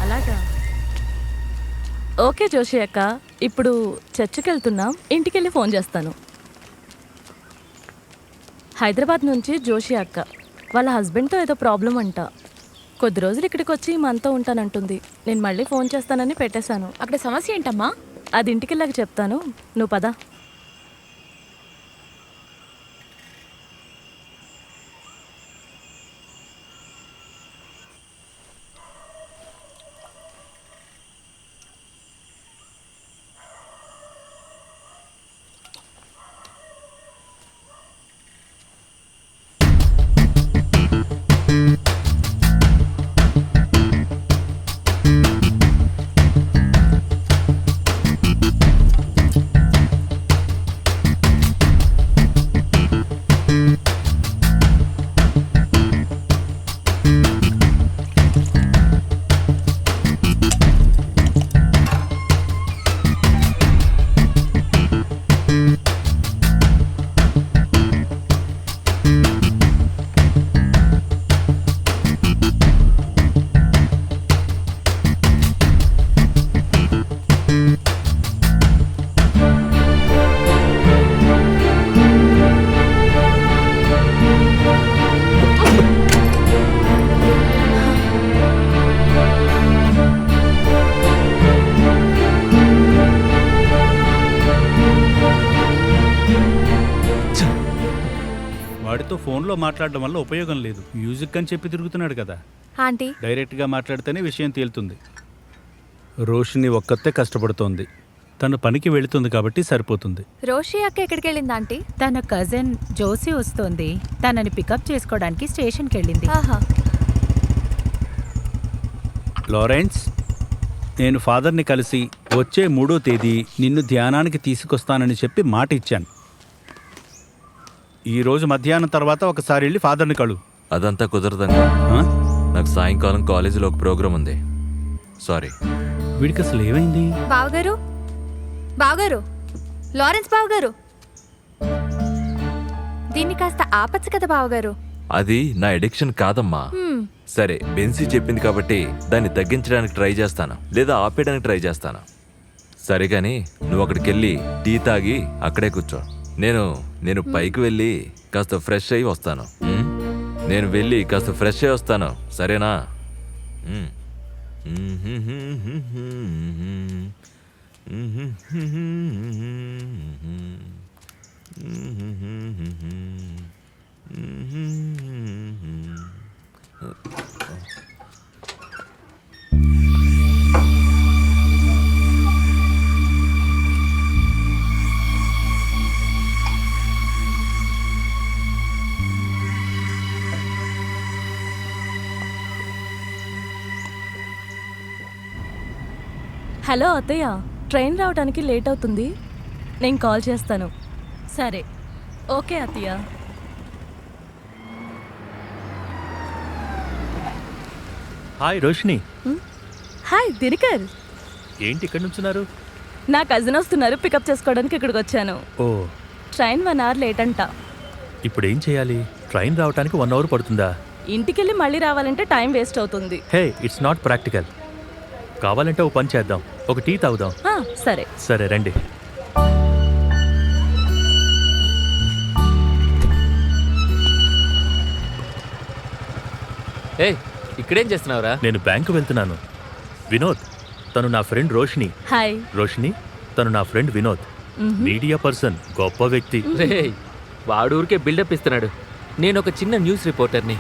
అలాగా. ఓకే జోషి అక్క, ఇప్పుడు చర్చికి వెళ్తున్నాం, ఇంటికెళ్ళి ఫోన్ చేస్తాను. హైదరాబాద్ నుంచి జోషి అక్క, వాళ్ళ హస్బెండ్తో ఏదో ప్రాబ్లం అంట. కొద్ది రోజులు ఇక్కడికి వచ్చి మనతో ఉంటానంటుంది. నేను మళ్ళీ ఫోన్ చేస్తానని పెట్టేశాను. అక్కడ సమస్య ఏంటమ్మా? అది ఇంటికెళ్ళాక చెప్తాను, నువ్వు పద. వాడితో ఫోన్లో మాట్లాడడం వల్ల ఉపయోగం లేదు. మ్యూజిక్ అని చెప్పి తిరుగుతున్నాడు కదా. ఆంటీ, డైరెక్ట్గా మాట్లాడితేనే విషయం తేలుతుంది. రోషిని ఒక్కతే కష్టపడుతోంది. తను పనికి వెళుతుంది కాబట్టి సరిపోతుంది. రోషి అక్క ఎక్కడికి వెళ్ళింది ఆంటీ? తన కజిన్ జోసి వస్తోంది, తనని పికప్ చేసుకోవడానికి స్టేషన్కి వెళ్ళింది. ఆహా. లారెన్స్, నేను ఫాదర్ని కలిసి వచ్చే 3వ తేదీ నిన్ను ధ్యానానికి తీసుకొస్తానని చెప్పి మాట ఇచ్చాను. ఈరోజు మధ్యాహ్నం తర్వాత ఒకసారి వెళ్ళి ఫాదర్ని కలు. అదంతా కుదరదంగా. ఆ? నాకు సాయంకాలం కాలేజీలో ఒక ప్రోగ్రామ్ ఉంది. సారీ. వీడికి అసలు ఏమైంది? బావగారు, బావగారు, లారెన్స్ బావగారు, దీన్ని కాస్త ఆపచ్చు కదా బావగారు. అది నా ఎడిక్షన్ కాదమ్మా. సరే, బెన్సీ చెప్పింది కాబట్టి దాన్ని తగ్గించడానికి ట్రై చేస్తాను, లేదా ఆపేయడానికి ట్రై చేస్తాను. సరే కానీ నువ్వు అక్కడికి వెళ్ళి టీ తాగి అక్కడే కూర్చో. నేను పైకి వెళ్ళి కాస్త ఫ్రెష్ అయ్యి వస్తాను. నేను వెళ్ళి కాస్త ఫ్రెష్ అయ్యి వస్తాను, సరేనా? హలో అత్తయ్య, ట్రైన్ రావడానికి లేట్ అవుతుంది, నేను కాల్ చేస్తాను. సరే, ఓకే అత్తయ్య. హాయ్ రోషిని. హాయ్ దినకర్, ఏంటి ఇక్కడ నుంచున్నారు? నా కజిన్ వస్తున్నారు, పికప్ చేసుకోవడానికి ఇక్కడికి వచ్చాను. ఓ, ట్రైన్ 1 అవర్ లేట్ అంట. ఇప్పుడు ఏం చేయాలి? ట్రైన్ రావడానికి 1 అవర్ పడుతుందా? ఇంటికెళ్ళి మళ్ళీ రావాలంటే టైం వేస్ట్ అవుతుంది. హే, ఇట్స్ నాట్ ప్రాక్టికల్. కావాలంటే ఓ పని చేద్దాం, ఒక టీ తాగుదాం. సరే సరే రండి. ఏయ్, ఇక్కడేం చేస్తున్నావురా? నేను బ్యాంకు వెళ్తున్నాను. వినోద్, తను నా ఫ్రెండ్ రోషిని. హాయ్. రోషిని, తను నా ఫ్రెండ్ వినోద్, మీడియా పర్సన్, గొప్ప వ్యక్తి. రేయ్, వాడు ఊరికే బిల్డప్ ఇస్తున్నాడు. నేను ఒక చిన్న న్యూస్ రిపోర్టర్ని.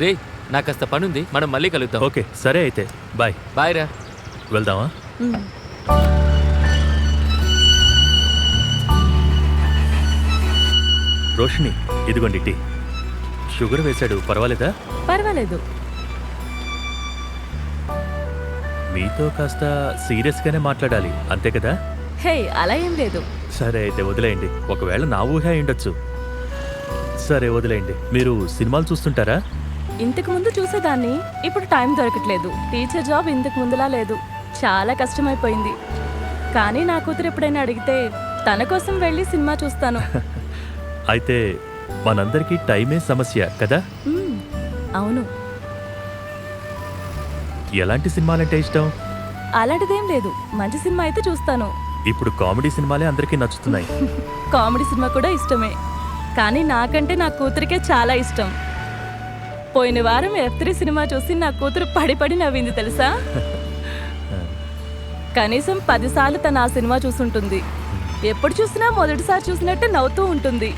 రేయ్, నాకు కాస్త పనుంది, మనం మళ్ళీ కలుద్దాం. ఓకే, సరే అయితే బాయ్. బాయ్ రా. వెళ్దామా? రోషిని, ఇదిగోండి టీ. షుగర్ వేశాడు, పర్వాలేదా? పర్వాలేదు. మీతో కాస్త సీరియస్గానే మాట్లాడాలి, అంతే కదా? హే, అలా ఏం లేదు. సరే అయితే వదిలేయండి. ఒకవేళ నా ఊహ అయ్యుండొచ్చు. సరే వదిలేయండి. మీరు సినిమాలు చూస్తుంటారా? ఇంతకు ముందు చూసేదాన్ని, ఇప్పుడు టైం దొరకట్లేదు. టీచర్ జాబ్ ఇంతకు ముందులా లేదు, చాలా కష్టమైపోయింది. కానీ నా కూతురు ఎప్పుడైనా అడిగితే తన కోసం వెళ్ళి సినిమా చూస్తాను. అయితే మనందరికీ టైమే సమస్య కదా? అవును. ఎలాంటి సినిమాలంటే ఇష్టం? అలాంటిదేం లేదు, మంచి సినిమా అయితే చూస్తాను. ఇప్పుడు కామెడీ సినిమాలే అందరికీ నచ్చుతున్నాయి. కామెడీ సినిమా కూడా ఇష్టమే, కానీ నాకంటే నా కూతురికే చాలా ఇష్టం. పోయిన వారం F3 సినిమా చూసి నా కూతురు పడి పడి నవ్వింది తెలుసా. కనీసం 10 సార్లు తను ఆ సినిమా చూసుంటుంది. ఎప్పుడు చూసినా మొదటిసారి చూసినట్టు నవ్వుతూ ఉంటుంది.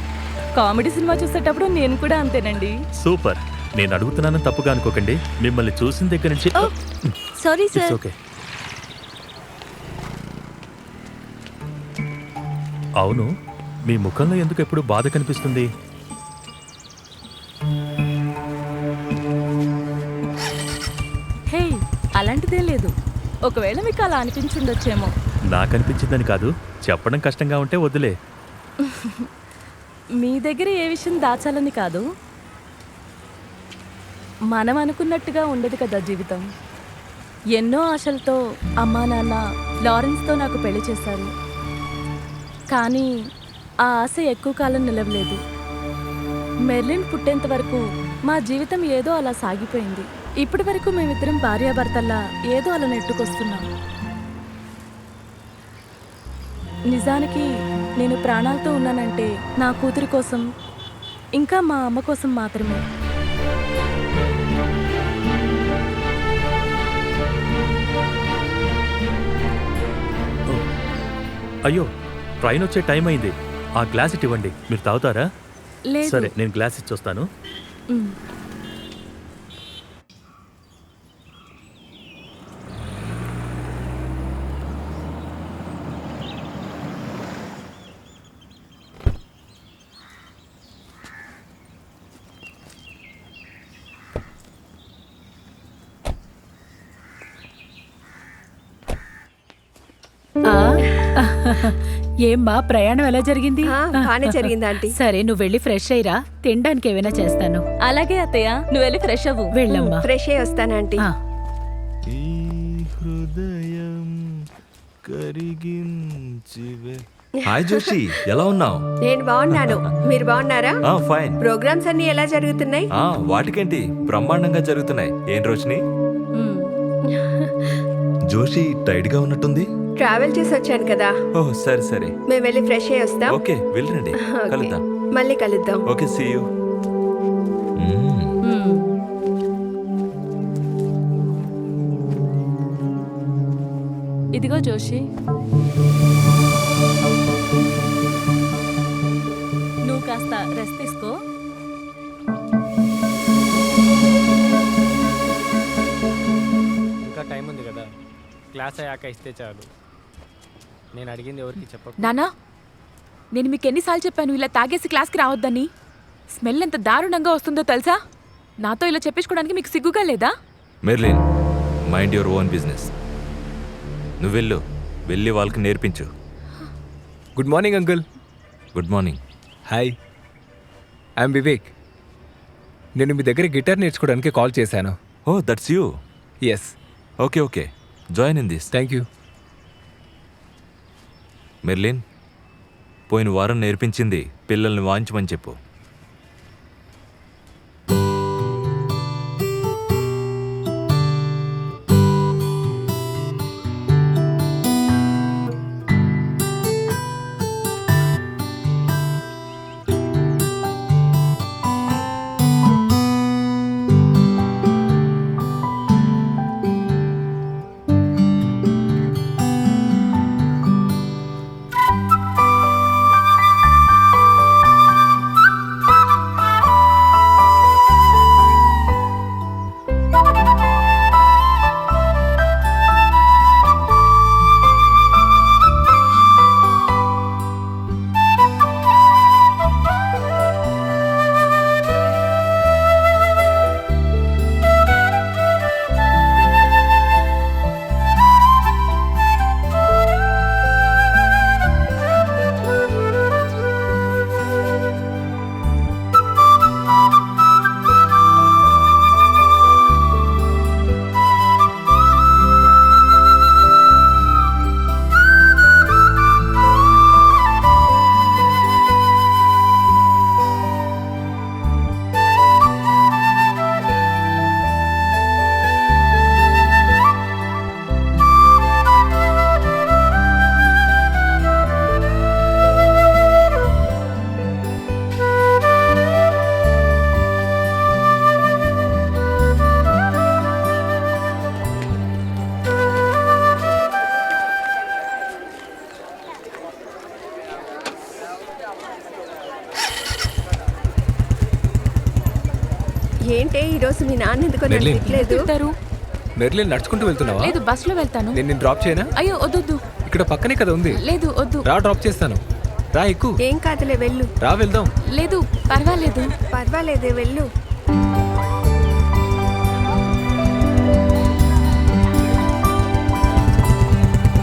కామెడీ సినిమా చూసేటప్పుడు నేను కూడా అంతేనండి. సూపర్. నేను అడుగుతున్నానని తప్పుగా అనుకోకండి. మిమ్మల్ని చూసిన దగ్గర నుంచి సారీ ఇట్స్ సార్. ఓకే. అవును, మీ ముఖంలో ఎందుకు ఎప్పుడు బాధ కనిపిస్తుంది? హే, అలాంటిదేం లేదు. ఒకవేళ మీకు అలా అనిపించుండొచ్చేమో. నాకు అనిపించిందని కాదు, చెప్పడం కష్టంగా ఉంటే వదిలే. మీ దగ్గర ఏ విషయం దాచాలని కాదు, మనం అనుకున్నట్టుగా ఉండదు కదా జీవితం. ఎన్నో ఆశలతో అమ్మా నాన్న లారెన్స్తో నాకు పెళ్లి చేశారు. కానీ ఆ ఆశ ఎక్కువ కాలం నిలవలేదు. మెర్లిన్ పుట్టేంత వరకు మా జీవితం ఏదో అలా సాగిపోయింది. ఇప్పటి వరకు మేమిద్దరం భార్యాభర్తల్లా ఏదో అలా నెట్టుకొస్తున్నాం. నిజానికి నేను ప్రాణాలతో ఉన్నానంటే నా కూతురి కోసం, ఇంకా మా అమ్మ కోసం మాత్రమే. అయ్యో, ట్రైన్ వచ్చే టైం అయింది. ఆ గ్లాస్ ఇటు ఇవ్వండి. మీరు తాగుతారా? లేదు. సరే, నేను గ్లాస్ ఇచ్చొస్తాను. మ్. ఆ, ఏమ్మా ప్రయాణం ఎలా జరిగింది? బానే జరిగింది ఆంటీ. సరే, నువ్వు వెళ్ళి ఫ్రెష్ అయ్యిరా. తినడానికి ఏమైనా చేస్తాను. అలాగే అత్తయ్య, నువ్వు వెళ్ళి ఫ్రెష్ అవ్వు. వెళ్ళమ్మా. ఫ్రెష్ అయ్యి వస్తాను ఆంటీ. ఆ, హాయ్ జోషి, ఎలా ఉన్నావు? నేను బాగున్నాను, మీరు బాగున్నారా? ఫైన్. ప్రోగ్రామ్స్ అన్ని ఎలా జరుగుతున్నాయి? వాటికేంటి, బ్రహ్మాండంగా జరుగుతున్నాయి. ఏం రోషిని? మ్. జోషి టైట్ గా ఉన్నట్టుంది. ట్రావెల్ చేసి వచ్చాను కదా. ఓహ్, సరే సరే. మేము వెళ్ళి ఫ్రెష్ అయ్యి వస్తాం. ఓకే, వెళ్ళండి. ఓకే. కలుద్దాం. మళ్ళీ కలుద్దాం. Okay, see you. మ్. ఇదిగో జోషి, నువ్వు కాస్త రెస్ట్ తీసుకో. ఇంకా టైం ఉంది కదా, క్లాస్ అయ్యాక ఇస్తే చాలు. నేను అడిగింది ఎవరికి చెప్పకు. నానా, నేను మీకు ఎన్నిసార్లు చెప్పాను ఇలా తాగేసి క్లాస్కి రావద్దని? స్మెల్ ఎంత దారుణంగా వస్తుందో తెలుసా? నాతో ఇలా చెప్పించుకోవడానికి మీకు సిగ్గుగా లేదా? Merlin, mind your own business. నువ్వు వెళ్ళి వాళ్ళకి నేర్పించు. Good morning uncle. Good morning. Hi, I'm Vivek. నేను మీ దగ్గర గిటార్ నేర్చుకోవడానికి కాల్ చేశాను. Oh, that's you. Yes. Okay okay, join in this. Thank you. Merlin, పోయిన వారం నేర్పించింది పిల్లల్ని వాయించమని చెప్పు. ఏంటే ఈరోజు మీ నాన్న ఎందుకో నన్ను మెర్లిన్. తిట్టలేదు తిడతారు మెర్లిన్ నడుచుకుంటూ వెళ్తున్నావా? లేదు బస్సులో వెళ్తాను నేను నిన్ను డ్రాప్ చేయనా? అయ్యో వద్దొద్దు ఇక్కడ పక్కనే కదా ఉంది. లేదు వద్దు రా, డ్రాప్ చేస్తాను. రా, ఎక్కు. ఏం కాదులే వెళ్ళు రా, వెళ్దాం. లేదు పర్వాలేదు పర్వాలేదే వెళ్ళు